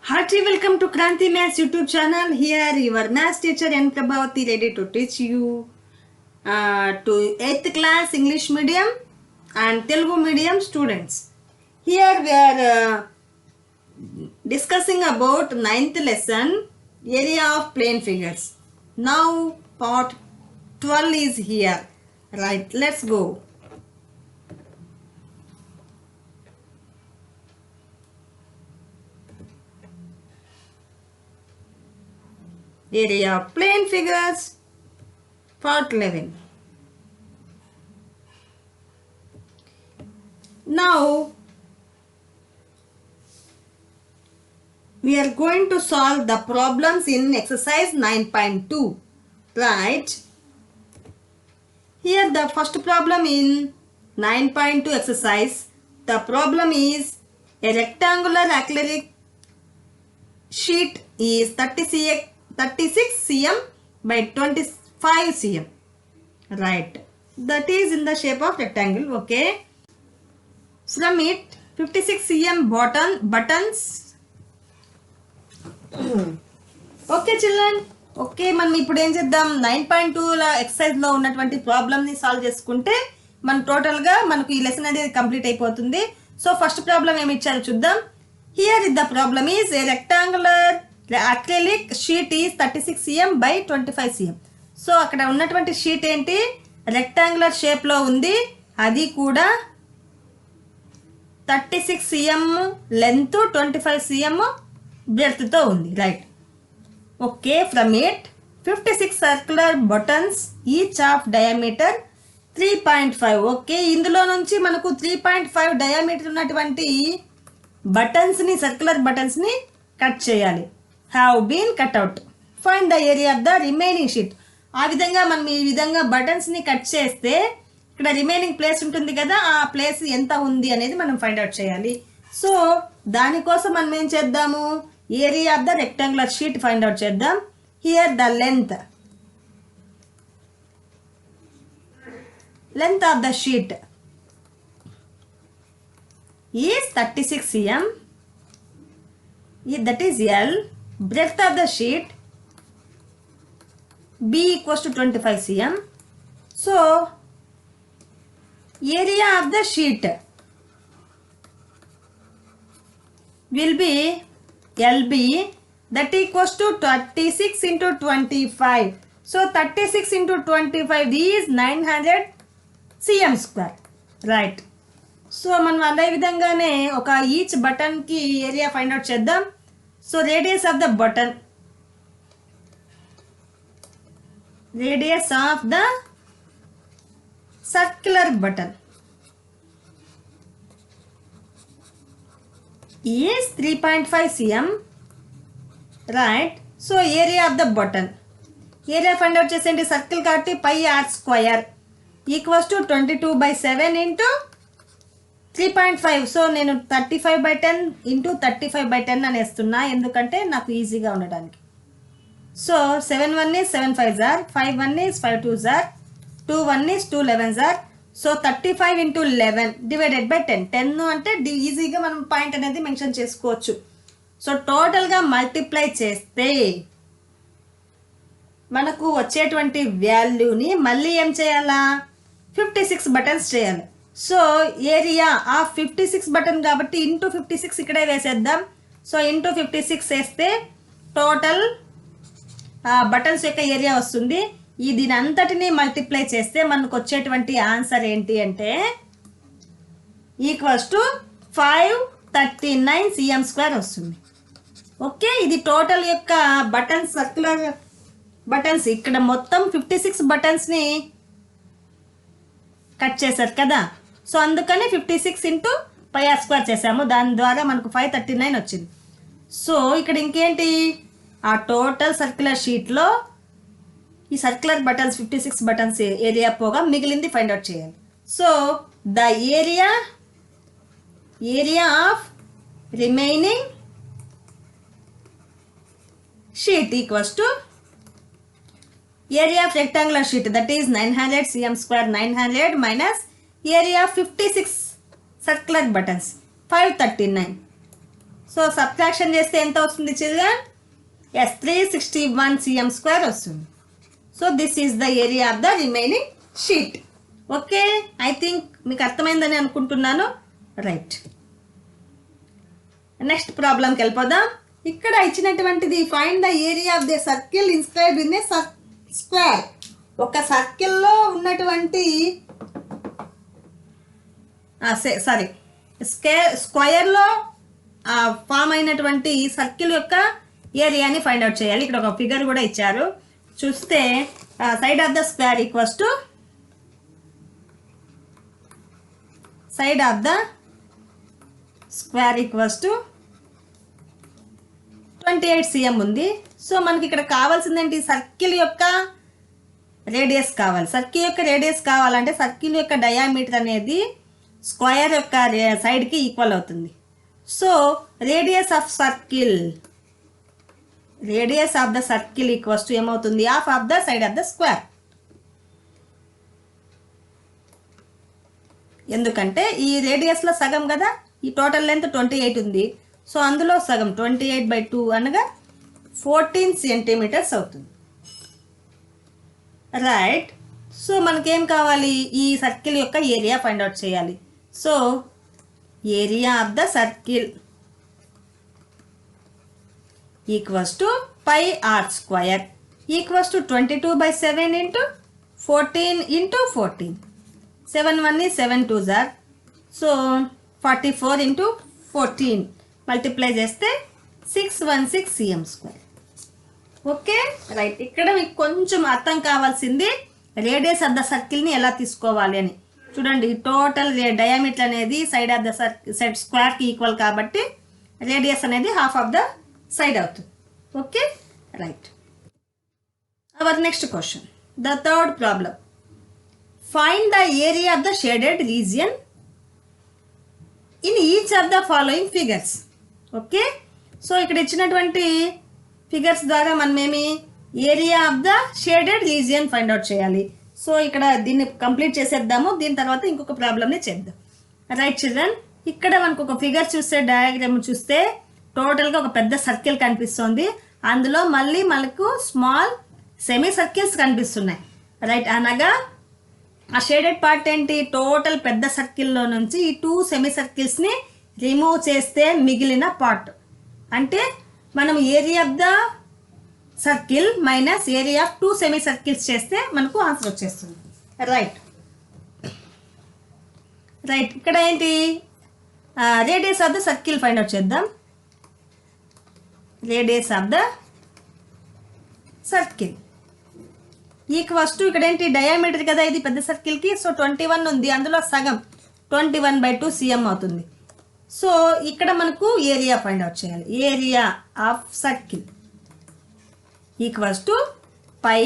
Hearty welcome to Kranti Maths YouTube channel. Here your maths teacher N. Prabhavati ready to teach you to 8th class English medium and Telugu medium students. Here we are discussing about 9th lesson area of plane figures. Now part 12 is here. Right, let's go. Area of plane figures, part 11. Now we are going to solve the problems in exercise 9.2. Right? Here the first problem in 9.2 exercise, the problem is a rectangular acrylic sheet is 36 cm by 25 cm. Right, that is in the shape of rectangle. Okay, from it 56 cm buttons. Okay children, okay మనం ఇప్పుడు ఏం చేద్దాం 9.2 exercise లో ఉన్నటువంటి problem ని solve చేసుకుంటే మనం total గా మనకు ఈ లెసన్ అనేది కంప్లీట్ అయిపోతుంది. సో ఫస్ట్ ప్రాబ్లం ఏమి ఇచ్చారో చూద్దాం. Here is the problem is a rectangular acrylic sheet is 36 cm by 25 cm. So అక్కడ ఉన్నటువంటి షీట్ ఏంటి, రెక్టాంగులర్ షేప్ లో ఉంది, అది కూడా 36 cm లెంత్ 25 cm బ్రెడ్త్ తో ఉంది. Right, okay. From it 56 circular buttons each of diameter 3.5. Okay, ఇందులో నుంచి మనకు 3.5 డయామీటర్ ఉన్నటువంటి బటన్స్ ని, సర్క్యులర్ బటన్స్ ని కట్ చేయాలి. Have been cut out. Find the area of the remaining sheet. ఆ విధంగా మనం ఈ విధంగా బటన్స్ ని కట్ చేస్తే ఇక్కడ రిమైనింగ్ ప్లేస్ ఉంటుంది కదా, ఆ ప్లేస్ ఎంత ఉంది అనేది మనం ఫైండ్ అవుట్ చేయాలి. సో దానికోసం మనం ఏం చేద్దాము, area of the rectangular sheet find out చేద్దాం. Here the length of the sheet is 36 cm. That is L. Breadth of the sheet B equals to 25 cm. So area of the sheet will be LB, that equals to 36 into 25. So 36 into 25 is 900 cm square. Right. So మనం అదే విధంగానే ఒక each button కి area find out చేద్దాం. So radius of the button, radius of the circular button is 3.5 cm. Right, so area of the button, area find out చేసేయండి. Circle కాబట్టి pi r square equals to 22/7 into 3.5. So నేను 35/10 into 35/10 అని వేస్తున్నా, ఎందుకంటే నాకు ఈజీగా ఉండడానికి. So 7 1 is 7 5 are, 5 1 is 5 2 are, 2 1 is 2 11 are. So 35 into 11 divided by 10. 10 అంటే ఈజీగా మనం పాయింట్ అనేది మెన్షన్ చేసుకోవచ్చు. సో టోటల్గా మల్టిప్లై చేస్తే మనకు వచ్చేటువంటి వాల్యూని మళ్ళీ ఏం చేయాలా, 56 బటన్స్ చేయాలి. సో ఏరియా ఆఫ్ 56 బటన్ కాబట్టి ఇంటూ 56 ఇక్కడే వేసేద్దాం. సో ఇంటూ 56 వేస్తే టోటల్ బటన్స్ యొక్క ఏరియా వస్తుంది. దీని అంతటిని మల్టిప్లై చేస్తే మనకు వచ్చేటువంటి ఆన్సర్ ఏంటి అంటే ఈక్వల్స్ టు 539 cm స్క్వేర్ వస్తుంది. ఓకే, ఇది టోటల్ యొక్క బటన్స్, సర్క్యులర్ బటన్స్. ఇక్కడ మొత్తం 56 బటన్స్ని కట్ చేశారు కదా, సో అందుకని 56 ఇంటూ πr స్క్వేర్ చేసాము, దాని ద్వారా మనకు 539 వచ్చింది. సో ఇక్కడ ఇంకేంటి, ఆ టోటల్ సర్క్యులర్ షీట్లో ఈ సర్క్యులర్ బటన్స్ 56 బటన్స్ ఏరియా పోగా మిగిలింది ఫైండ్ అవుట్ చేయాలి. So the area of remaining sheet equals to area of rectangular sheet, that is 900 cm square, 900 minus area of 56 circular buttons, 539. So subtraction చేస్తే ఎంత వస్తుంది children? yes, 361 cm square వస్తుంది. So this is the area of the remaining sheet. Okay, I think మీకు అర్థమైందని అనుకుంటున్నాను. Right, next ప్రాబ్లంకి వెళ్ళిపోదాం. ఇక్కడ ఇచ్చినటువంటిది find the area of the circle inscribed in a square. ఒక సర్కిల్లో ఉన్నటువంటి స్క్వేర్లో ఫామ్ అయినటువంటి సర్కిల్ యొక్క ఏరియాని ఫైండ్ అవుట్ చేయాలి. ఇక్కడ ఒక ఫిగర్ కూడా ఇచ్చారు. చూస్తే side of the square equals to side of the square equals to 28 cm ఉంది. సో మనకి ఇక్కడ కావాల్సింది ఏంటి? సర్కిల్ యొక్క రేడియస్ కావాలి. సర్కిల్ యొక్క రేడియస్ కావాలంటే సర్కిల్ యొక్క డయామీటర్ అనేది స్క్వేర్ యొక్క సైడ్కి ఈక్వల్ అవుతుంది. So radius of the circle equals to ఏమవుతుంది? Half of the side of the square. ఎందుకంటే ఈ రేడియస్లో సగం కదా, ఈ టోటల్ లెంత్ 28 ఉంది. సో అందులో సగం 28/2 అనగా 14 సెంటీమీటర్స్ అవుతుంది. రైట్, సో మనకేం కావాలి? ఈ సర్కిల్ యొక్క ఏరియా ఫైండ్ అవుట్ చేయాలి. So area of the circle equals to pi r square equals to 22/7 into 14 into 14. 7 1 is 7 2s are, so 44 into 14 multiply చేస్తే 616 cm square. Okay, right. ఇక్కడ మీకు కొంచెం అర్థం కావాల్సింది రేడియస్ ఆఫ్ ద సర్కిల్ని ఎలా తీసుకోవాలి అని. చూడండి, టోటల్ డయామీటర్ అనేది సైడ్ ఆఫ్ ద సైడ్ స్క్వేర్కి ఈక్వల్ కాబట్టి రేడియస్ అనేది హాఫ్ ఆఫ్ ద సైడ్ అవుతుంది. Okay, right. Our next question, the third problem. Find the area of the shaded region in each of the following figures. Okay, so ఇక్కడ ఇచ్చినటువంటి figures ద్వారా మనమేమి area of the shaded region find out చేయాలి. So ఇక్కడ దీన్ని complete చేసేద్దాము, దీని తర్వాత ఇంకొక ప్రాబ్లమ్ని చేద్దాం. రైట్ చిల్డ్రన్, ఇక్కడ మనకు ఒక ఫిగర్ చూస్తే, డయాగ్రామ్ చూస్తే టోటల్గా ఒక పెద్ద సర్కిల్ కనిపిస్తుంది. అందులో మళ్ళీ మనకు స్మాల్ సెమీ సర్కిల్స్ కనిపిస్తున్నాయి. రైట్, అనగా ఆ షేడెడ్ పార్ట్ ఏంటి? టోటల్ పెద్ద సర్కిల్లో నుంచి ఈ 2 సెమీ సర్కిల్స్ని రిమూవ్ చేస్తే మిగిలిన పార్ట్, అంటే మనం area of the circle minus area of 2 semi circles చేస్తే మనకు ఆన్సర్ వచ్చేస్తుంది. Right, right. ఇక్కడ ఏంటి? Radius of the circle find out చేద్దాం. Radius of the circle equals to, ఇక్కడ ఏంటి? డయామీటర్ కదా ఇది పెద్ద సర్కిల్కి. సో 21 ఉంది, అందులో సగం 21/2 cm అవుతుంది. సో ఇక్కడ మనకు ఏరియా ఫైండ్ అవుట్ చేయాలి. Area of circle equals to pi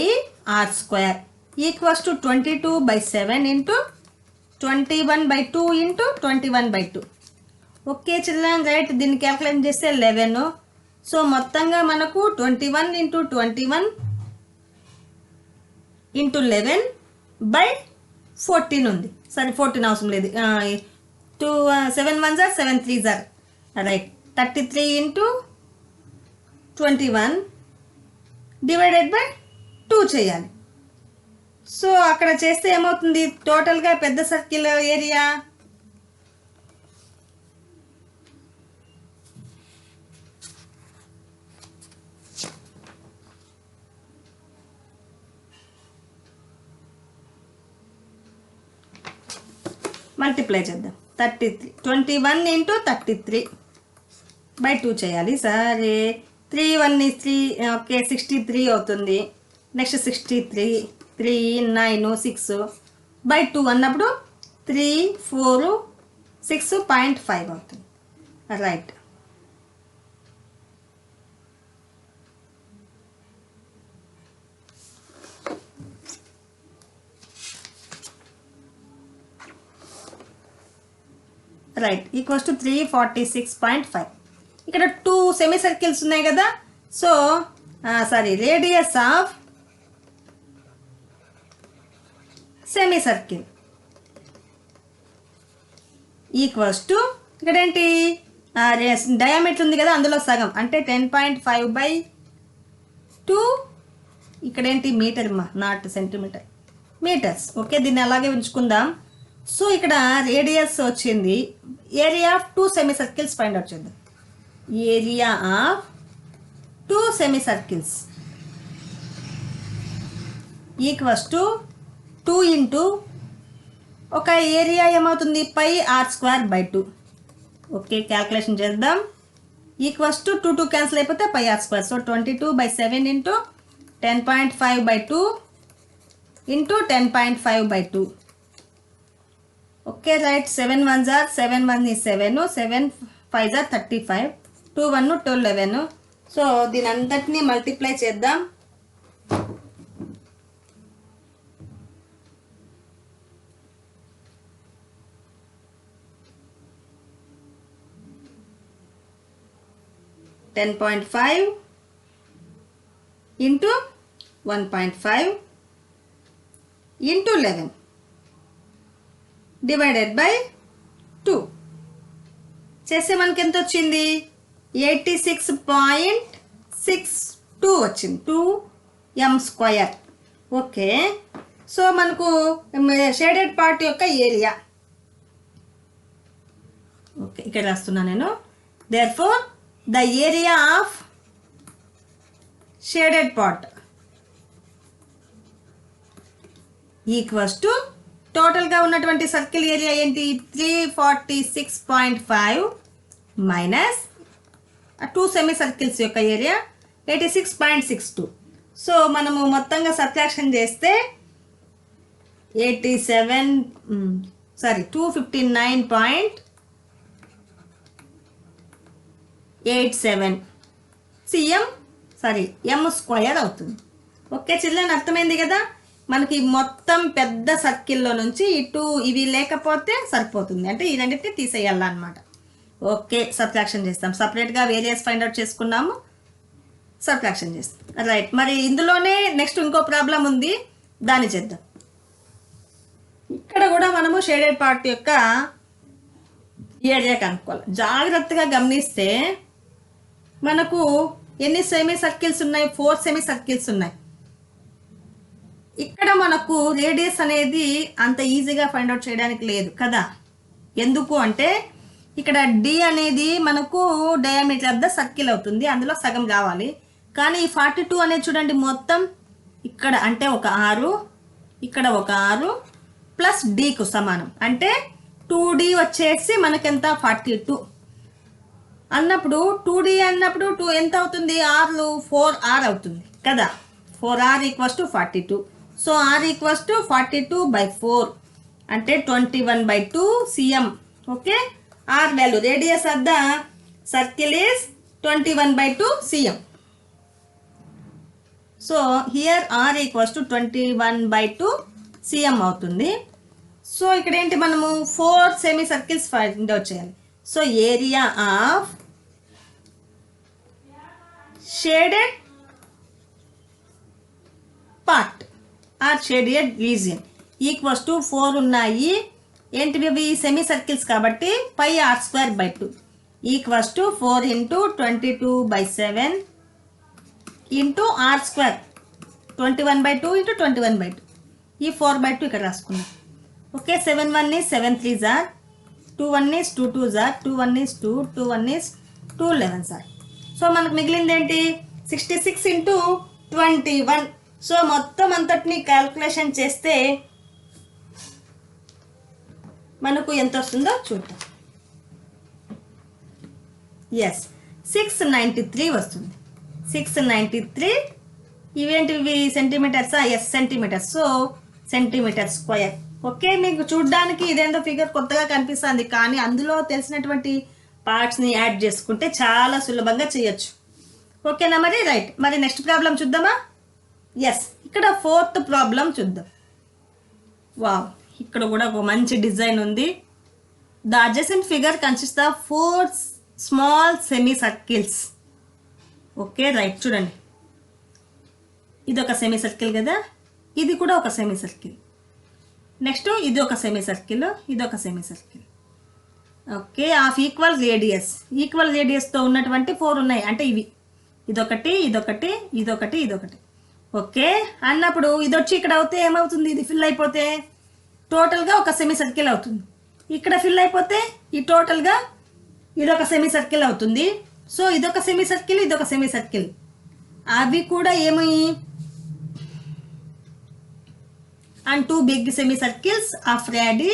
r square equals to 22/7 into 21/2 into 21/2. Okay children, right. దీన్ని క్యాల్కులేట్ చేస్తే 11. సో మొత్తంగా మనకు 21 ఇంటూ 21 ఇంటూ 11/14 ఉంది. సరే 14 అవసరం లేదు. 7 1s are 7 3s are, right. 33 into 21 divided by 2 చేయాలి. సో అక్కడ చేస్తే ఏమవుతుంది? టోటల్గా పెద్ద సర్కిల్ ఏరియా మల్టిప్లై చేద్దాం. 33 21 ఇంటూ 33/2 చేయాలి. సరే, 3 1 is 3, ఓకే 63 అవుతుంది. నెక్స్ట్ 63 3 9 6/2 అన్నప్పుడు 3 4 6.5 అవుతుంది. Right, right. Equals to 346.5. ఇక్కడ 2 సెమీ సర్కిల్స్ ఉన్నాయి కదా. So sorry, radius of semi circle equals to ఇక్కడ ఏంటి డయామీటర్ ఉంది కదా, అందులో సగం అంటే 10.5/2. ఇక్కడ ఏంటి మీటర్ మా, నాట్ సెంటీమీటర్, మీటర్స్. ఓకే, దీన్ని అలాగే ఉంచుకుందాం. సో ఇక్కడ రేడియస్ వచ్చింది. Area of 2 semi circles find out చేద్దాం. Area of 2 semi circles equals to 2 into ఒక ఏరియా ఏమవుతుంది πr²/2. ఓకే, క్యాల్కులేషన్ చేద్దాం. ఈక్వల్స్ టు 2 క్యాన్సిల్ అయిపోతే πr². So 22/7 into 10.5/2 into 10.5/2. Okay right. 7 1s are 7 1 is 7, 7 5s are 35, 2 1 2 11. So దీని అంతటినీ multiply చేద్దాం. $10.5 into 1.5 into 11 divided by 2 చేస్తే మనకి ఎంత వచ్చింది? 86.62 వచ్చింది. 2m². ఓకే, సో మనకు షేడెడ్ పార్ట్ యొక్క ఏరియా. ఓకే, ఇక్కడ రాస్తున్నాను నేను. Therefore the area of shaded part equals to total గా ఉన్నటువంటి సర్కిల్ ఏరియా ఏంటి 346.5 మైనస్ 2 సెమీ సర్కిల్స్ యొక్క ఏరియా 86.62. సో మనము మొత్తంగా సబ్ట్రాక్షన్ చేస్తే 259.87 m² అవుతుంది. ఓకే చిల్డ్రన్, అర్థమైంది కదా? మనకి మొత్తం పెద్ద సర్కిల్లో నుంచి ఇటు ఇవి లేకపోతే సరిపోతుంది, అంటే ఈ రెండింటిని తీసేయాలన్నమాట. ఓకే, సబ్ట్రాక్షన్ చేస్తాం. సపరేట్గా వేరియస్ ఫైండ్ అవుట్ చేసుకున్నాము, సబ్ట్రాక్షన్ చేస్తాం. రైట్, మరి ఇందులోనే నెక్స్ట్ ఇంకో ప్రాబ్లం ఉంది, దాన్ని చేద్దాం. ఇక్కడ కూడా మనము షేడెడ్ పార్ట్ యొక్క ఏరియా కనుక్కోవాలి. జాగ్రత్తగా గమనిస్తే మనకు ఎన్ని సెమీ సర్కిల్స్ ఉన్నాయి? 4 సెమీ సర్కిల్స్ ఉన్నాయి. ఇక్కడ మనకు రేడియస్ అనేది అంత ఈజీగా ఫైండ్ అవుట్ చేయడానికి లేదు కదా. ఎందుకు అంటే ఇక్కడ డి అనేది మనకు డయామీటర్ ఆఫ్ ద సర్కిల్ అవుతుంది, అందులో సగం రావాలి. కానీ ఈ 42 అనేది చూడండి, మొత్తం ఇక్కడ అంటే ఒక 6, ఇక్కడ ఒక 6 ప్లస్ డికు సమానం. అంటే 2D వచ్చేసి మనకెంత 42 అన్నప్పుడు 2D అన్నప్పుడు 2 ఎంత అవుతుంది? 4R అవుతుంది కదా. 4R equals to 42. So R equals to 42/4 అంటే 21/2 cm. Okay, R value, radius of the circle is 21/2 cm. So here R equals to 21/2 cm అవుతుంది. సో ఇక్కడ ఏంటి, మనము 4 సెమీ సర్కిల్స్ ఫైండ్ అవుట్ చేయాలి. So area of shaded part or shaded region equals to 4 ఉన్నాయి. ఏంటివి అవి? Semi circles కాబట్టి πr²/2 equals to 4 into 22/7 into r², 21/2 into 21/2. ఈ 4/2 ఇక్కడ రాసుకున్నాం. Okay, 7 1 is 7 3s are, 2 1 is 2 2s are, 2 1 is 2, 2 1 is 2 11s are. So మనకు మిగిలింది ఏంటి? 66 ఇంటూ 21. సో మొత్తం అంతటిని క్యాల్కులేషన్ చేస్తే మనకు ఎంత వస్తుందో చూద్దాం. ఎస్, 693 వస్తుంది. 693 ఇవేంటివి? సెంటీమీటర్సా? Yes, centimetres. సో సెంటీమీటర్². ఓకే, మీకు చూడడానికి ఇదేందో ఫిగర్ కొత్తగా కనిపిస్తుంది, కానీ అందులో తెలిసినటువంటి పార్ట్స్ని యాడ్ చేసుకుంటే చాలా సులభంగా చేయొచ్చు. ఓకేనా మరి? రైట్, మరి నెక్స్ట్ ప్రాబ్లం చూద్దామా? ఎస్, ఇక్కడ 4th ప్రాబ్లం చూద్దాం. వావ్, ఇక్కడ కూడా ఒక మంచి డిజైన్ ఉంది. The adjacent figure consist of 4 small semi circles. Okay right, చూడండి, ఇది ఒక సెమీ సర్కిల్ కదా, ఇది కూడా ఒక సెమీ సర్కిల్. నెక్స్ట్ ఇది ఒక సెమీ సర్కిల్, ఇది ఒక semi circle. Okay, half equal రేడియస్తో ఉన్నటువంటి 4 ఉన్నాయి, అంటే ఇవి ఇదొకటి ఇదొకటి ఇదొకటి ఇదొకటి. ఓకే అన్నప్పుడు ఇది వచ్చి ఇక్కడ అవుతే ఏమవుతుంది, ఇది ఫిల్ అయిపోతే టోటల్గా ఒక సెమీ సర్కిల్ అవుతుంది. ఇక్కడ ఫిల్ అయిపోతే ఈ టోటల్గా ఇదొక సెమీ సర్కిల్ అవుతుంది. సో ఇదొక సెమీ సర్కిల్, ఇదొక సెమీ సర్కిల్. అవి కూడా ఏమి and 2 big semi circles of radii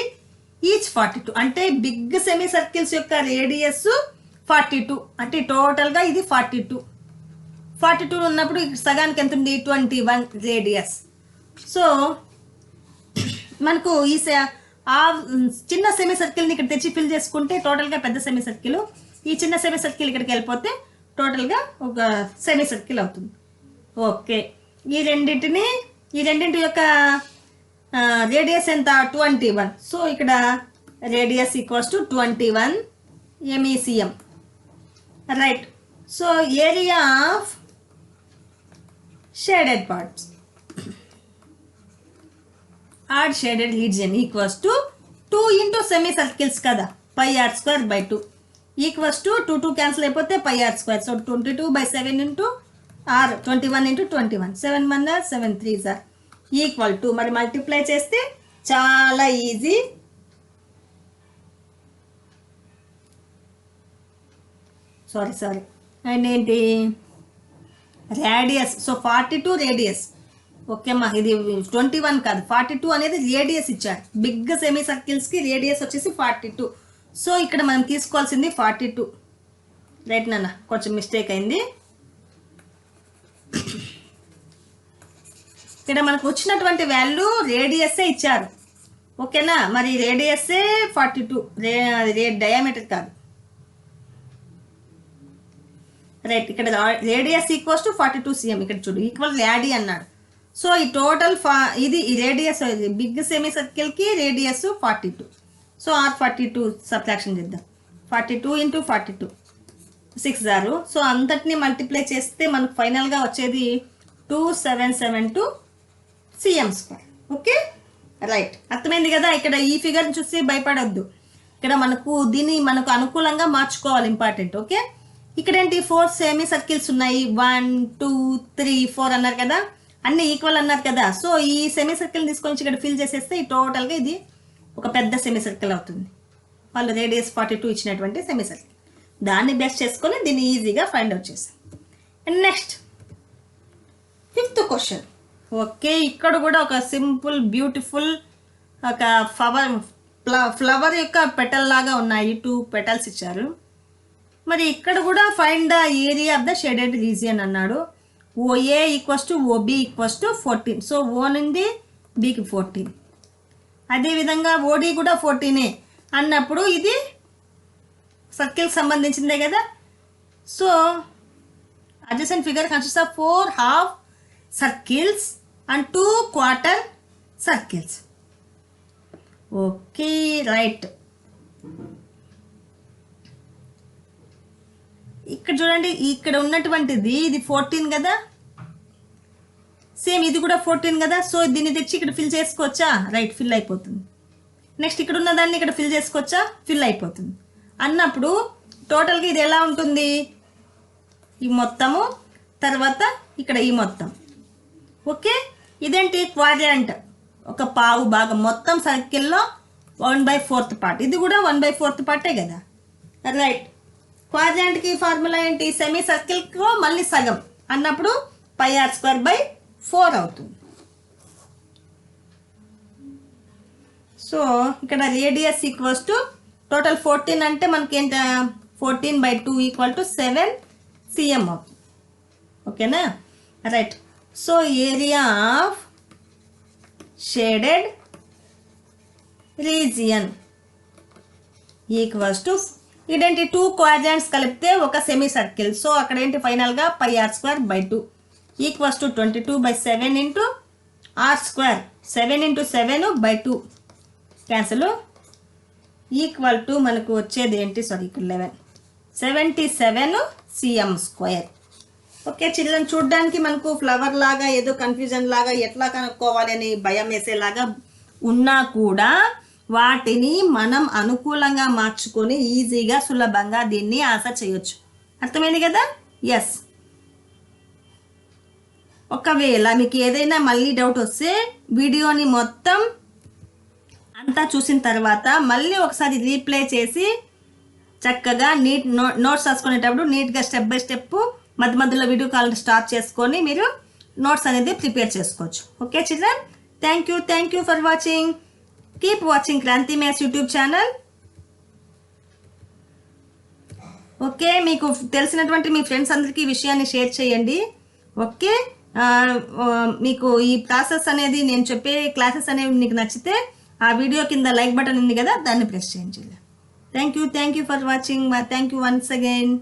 each 42. అంటే బిగ్ సెమీ సర్కిల్స్ యొక్క రేడియస్ 42, అంటే టోటల్గా ఇది 42 ఉన్నప్పుడు సగానికి ఎంత ఉంది, 21 రేడియస్. సో మనకు ఆ చిన్న సెమీ సర్కిల్ని ఇక్కడ తెచ్చి ఫిల్ చేసుకుంటే టోటల్గా పెద్ద సెమీ సర్కిల్, ఈ చిన్న సెమీ సర్కిల్ ఇక్కడికి వెళ్ళిపోతే టోటల్గా ఒక సెమీ సర్కిల్ అవుతుంది. ఓకే, ఈ రెండింటి యొక్క రేడియస్ ఎంత, 21. సో ఇక్కడ radius equals to 21 MECM, right. So area of shaded parts, add shaded region equals to 2 into semi circles కదా, πr²/2 ఈక్వల్స్ టు 2 క్యాన్సిల్ అయిపోతే πr². So 22/7 into r 21 into 21, 7 1 7 3 equal to, మరి multiply చేస్తే చాలా easy, sorry and ఏంటి radius. So 42 radius. ఓకేమ్మా, ఇది 21 కాదు, 42 అనేది రేడియస్ ఇచ్చాడు. బిగ్ సెమీ సర్కిల్స్కి రేడియస్ వచ్చేసి 42. సో ఇక్కడ మనం తీసుకోవాల్సింది 42, రైట్ నాన్న, కొంచెం మిస్టేక్ అయింది. ఇక్కడ మనకు వచ్చినటువంటి వాల్యూ రేడియస్సే ఇచ్చారు, ఓకేనా. మరి రేడియస్సే 42, డయామీటర్ కాదు, రైట్. ఇక్కడ రేడియస్ ఈక్వల్స్ టు 42 cm, ఇక్కడ చూడు ఈక్వల్ రేడి అన్నాడు. సో ఈ టోటల్ ఇది రేడియస్, బిగ్ సెమీ సర్కిల్కి రేడియస్ 42. సో R42 సబ్ట్రాక్షన్ చేద్దాం, 42 ఇంటూ 42 6 సో అంతటిని మల్టిప్లై చేస్తే మనకు ఫైనల్గా వచ్చేది 2772 cm². ఓకే, రైట్, అర్థమైంది కదా. ఇక్కడ ఈ ఫిగర్ని చూసి భయపడొద్దు, ఇక్కడ మనకు అనుకూలంగా మార్చుకోవాలి, ఇంపార్టెంట్. ఓకే, ఇక్కడ ఏంటి 4 సెమీ సర్కిల్స్ ఉన్నాయి, 1 2 3 4 అన్నారు కదా, అన్ని ఈక్వల్ అన్నారు కదా. సో ఈ సెమీ సర్కిల్ తీసుకొని ఇక్కడ ఫిల్ చేసేస్తే ఈ టోటల్గా ఇది ఒక పెద్ద సెమీ సర్కిల్ అవుతుంది. వాళ్ళు రేడియస్ 42 ఇచ్చినటువంటి సెమీ సర్కిల్, దాన్ని బేస్ చేసుకొని దీన్ని ఈజీగా ఫైండ్ అవుట్ చేస్తాం. And next 5th question. Okay, ఇక్కడ కూడా ఒక సింపుల్ బ్యూటిఫుల్ ఒక ఫ్లవర్ యొక్క పెటల్ లాగా ఉన్నాయి, 2 petals ఇచ్చారు. మరి ఇక్కడ కూడా find the area of the shaded region అన్నాడు. OA equals to OB equals to 14. So O నుండి Bకి 14, అదేవిధంగా OD కూడా 14 అన్నప్పుడు ఇది సర్కిల్కి సంబంధించిందే కదా. So adjacent figure consist of 4 half circles and 2 quarter circles. Okay, right. ఇక్కడ చూడండి, ఇక్కడ ఉన్నటువంటిది ఇది 14 కదా, సేమ్ ఇది కూడా 14 కదా. సో దీన్ని తెచ్చి ఇక్కడ ఫిల్ చేసుకోవచ్చా, రైట్, ఫిల్ అయిపోతుంది. నెక్స్ట్ ఇక్కడ ఉన్న దాన్ని ఇక్కడ ఫిల్ చేసుకోవచ్చా, ఫిల్ అయిపోతుంది. అన్నప్పుడు టోటల్గా ఇది ఎలా ఉంటుంది, ఈ మొత్తము తర్వాత ఇక్కడ ఈ మొత్తం. ఓకే, ఇదేంటి క్వాడ్రంట్, ఒక పావు భాగం, మొత్తం సర్కిల్లో 1/4 పార్ట్, ఇది కూడా 1/4 పార్టే కదా, రైట్. క్వాడ్రంట్కి ఫార్ములా ఏంటి, సెమీ సర్కిల్కి మళ్ళీ సగం అన్నప్పుడు πr²/4 అవుతుంది. సో ఇక్కడ రేడియస్ ఈక్వల్స్ టు టోటల్ 14 అంటే మనకి ఏంట 14/2 ఈక్వల్ టు 7 cm అవుతుంది. ఓకేనా, right. So area of shaded region equals to, ఇదేంటి 2 క్వాడ్రాంట్స్ కలిపితే ఒక సెమీ సర్కిల్. సో అక్కడ ఏంటి ఫైనల్గా πr²/2 equals to 22/7 into r², 7 into 7/2 cancel, equal to మనకు వచ్చేది ఏంటి, సారీ ఇక్కడ 11, 77 cm². ఓకే చిల్డ్రన్, చూడడానికి మనకు ఫ్లవర్ లాగా ఏదో కన్ఫ్యూజన్ లాగా ఎట్లా కనుక్కోవాలి అని భయం వేసేలాగా ఉన్నా కూడా వాటిని మనం అనుకూలంగా మార్చుకొని ఈజీగా సులభంగా దీన్ని ఆన్సర్ చేయొచ్చు. అర్థమైంది కదా? ఎస్. ఒకవేళ మీకు ఏదైనా మళ్ళీ డౌట్ వస్తే వీడియోని మొత్తం అంతా చూసిన తర్వాత మళ్ళీ ఒకసారి రీప్లే చేసి చక్కగా నోట్స్ రాసుకునేటప్పుడు నీట్గా స్టెప్ బై స్టెప్ మధ్య మధ్యలో వీడియో కాల్ స్టార్ట్ చేసుకొని మీరు నోట్స్ అనేది ప్రిపేర్ చేసుకోవచ్చు. Okay children, thank you for watching. Keep watching Kranthi maths YouTube channel. Okay, మీకు తెలిసినటువంటి మీ ఫ్రెండ్స్ అందరికీ ఈ విషయాన్ని షేర్ చేయండి. ఓకే, మీకు ఈ ప్రాసెస్ అనేది నేను చెప్పే క్లాసెస్ అనేవి మీకు నచ్చితే ఆ వీడియో కింద లైక్ బటన్ ఉంది కదా, దాన్ని ప్రెస్ చేయండి. Thank you for watching. Thank you once again.